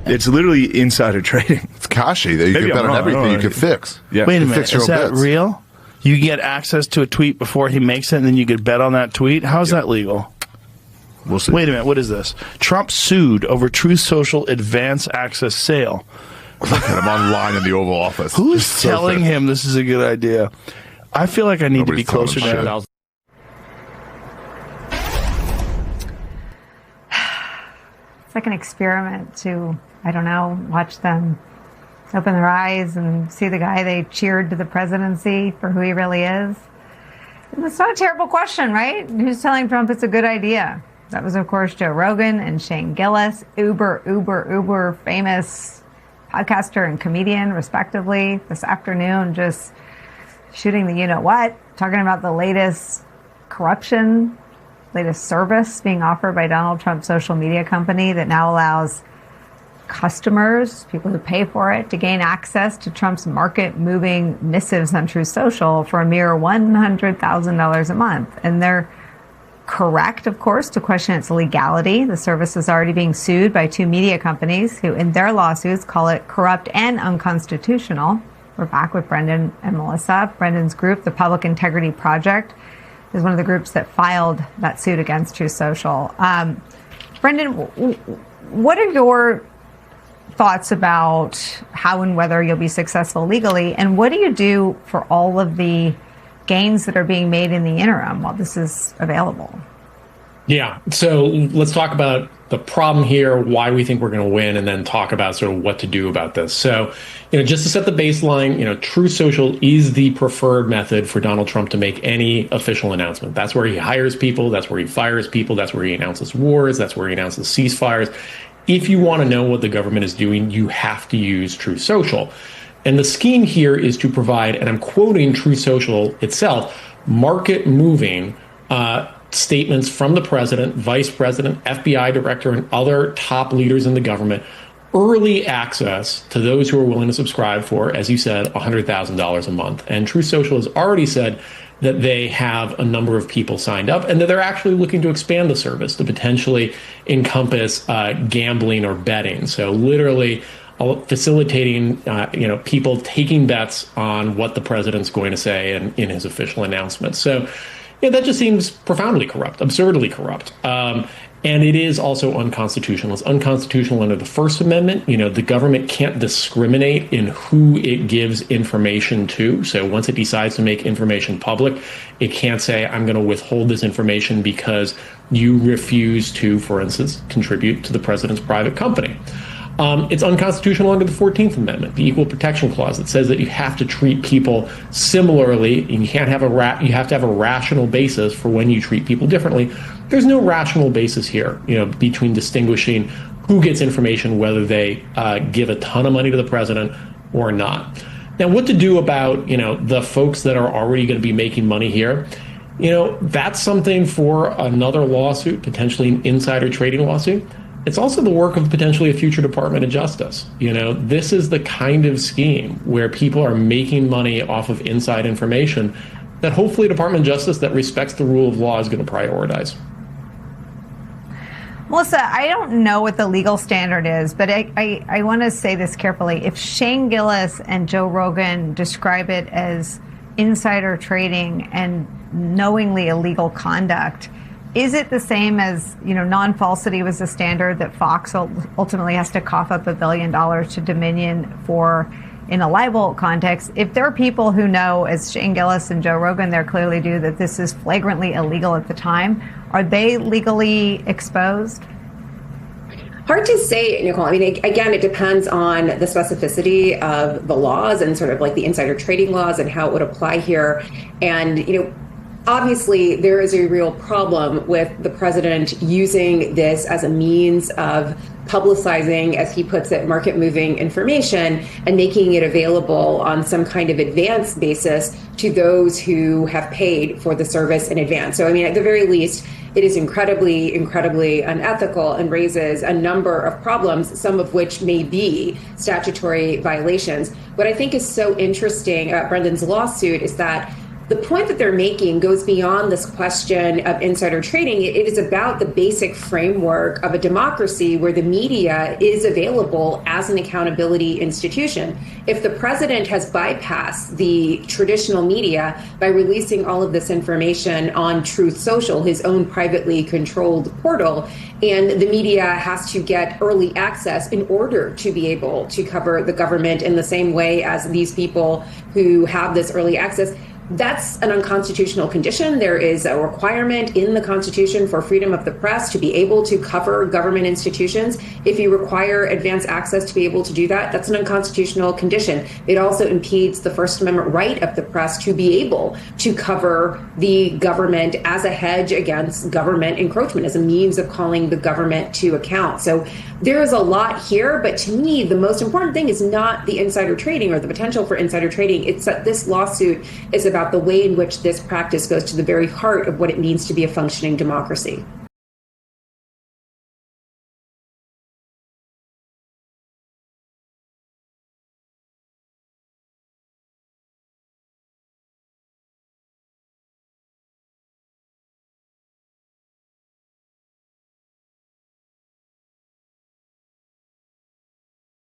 It's literally insider trading. It's Kashi. That you Maybe can bet I'm on wrong. everything you Oh, can fix. Yeah. Wait a You minute, fix your is own that bets. real? You get access to a tweet before he makes it, and then you could bet on that tweet? How's that legal? We'll see. Wait a minute, what is this? Trump sued over Truth Social advance access sale. Look at him online in the Oval Office. Who's It's so telling fit. him this is a good idea? I feel like I need Nobody's to be closer telling him to shit. It's like an experiment to, I don't know, watch them open their eyes and see the guy they cheered to the presidency for who he really is. And it's not a terrible question, right? Who's telling Trump it's a good idea? That was, of course, Joe Rogan and Shane Gillis, uber famous podcaster and comedian, respectively, this afternoon, just shooting the you-know-what, talking about the latest corruption, latest service being offered by Donald Trump's social media company that now allows customers, people who pay for it, to gain access to Trump's market-moving missives on Truth Social for a mere $100,000 a month. And they're correct, of course, to question its legality. The service is already being sued by two media companies who, in their lawsuits, call it corrupt and unconstitutional. We're back with Brendan and Melissa. Brendan's group, the Public Integrity Project, is one of the groups that filed that suit against Truth Social. Brendan, what are your thoughts about how and whether you'll be successful legally, and what do you do for all of the gains that are being made in the interim while this is available? Yeah, so let's talk about the problem here, why we think we're going to win, and then talk about sort of what to do about this. So, just to set the baseline, Truth Social is the preferred method for Donald Trump to make any official announcement. That's where he hires people, that's where he fires people, that's where he announces wars, that's where he announces ceasefires. If you want to know what the government is doing, you have to use Truth Social. And the scheme here is to provide, and I'm quoting Truth Social itself, market-moving statements from the president, vice president, FBI director, and other top leaders in the government, early access to those who are willing to subscribe for, as you said, $100,000 a month. And Truth Social has already said that they have a number of people signed up and that they're actually looking to expand the service to potentially encompass gambling or betting. So literally facilitating, people taking bets on what the president's going to say in his official announcements. So that just seems profoundly corrupt, absurdly corrupt. And it is also unconstitutional. It's unconstitutional under the First Amendment. The government can't discriminate in who it gives information to. So once it decides to make information public, it can't say, I'm going to withhold this information because you refuse to, for instance, contribute to the president's private company. It's unconstitutional under the 14th Amendment, the Equal Protection Clause, that says that you have to treat people similarly, and you can't have you have to have a rational basis for when you treat people differently. There's no rational basis here, between distinguishing who gets information, whether they give a ton of money to the president or not. Now, what to do about, the folks that are already going to be making money here? That's something for another lawsuit, potentially an insider trading lawsuit. It's also the work of potentially a future Department of Justice. This is the kind of scheme where people are making money off of inside information that hopefully Department of Justice that respects the rule of law is going to prioritize. Melissa, I don't know what the legal standard is, but I want to say this carefully. If Shane Gillis and Joe Rogan describe it as insider trading and knowingly illegal conduct, is it the same as, non-falsity was the standard that Fox ultimately has to cough up $1 billion to Dominion for in a libel context? If there are people who know, as Shane Gillis and Joe Rogan there clearly do, that this is flagrantly illegal at the time, are they legally exposed? Hard to say, Nicole. I mean, again, it depends on the specificity of the laws and sort of like the insider trading laws and how it would apply here. And, obviously, there is a real problem with the president using this as a means of publicizing, as he puts it, market-moving information and making it available on some kind of advance basis to those who have paid for the service in advance. So, I mean, at the very least, it is incredibly, incredibly unethical and raises a number of problems, some of which may be statutory violations. What I think is so interesting about Brendan's lawsuit is that the point that they're making goes beyond this question of insider trading. It is about the basic framework of a democracy where the media is available as an accountability institution. If the president has bypassed the traditional media by releasing all of this information on Truth Social, his own privately controlled portal, and the media has to get early access in order to be able to cover the government in the same way as these people who have this early access, that's an unconstitutional condition. There is a requirement in the Constitution for freedom of the press to be able to cover government institutions. If you require advance access to be able to do that, that's an unconstitutional condition. It also impedes the First Amendment right of the press to be able to cover the government as a hedge against government encroachment, as a means of calling the government to account. So there is a lot here, but to me, the most important thing is not the insider trading or the potential for insider trading. It's that this lawsuit is about the way in which this practice goes to the very heart of what it means to be a functioning democracy.